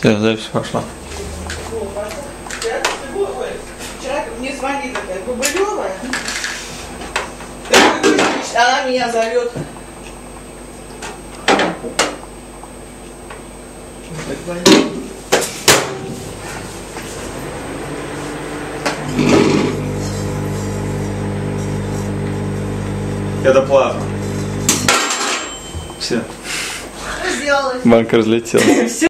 Все, запись пошла. Вчера мне звонит такая Губылевая. Она меня зовет. Это плазма. Все. Что сделалось? Банка разлетелась.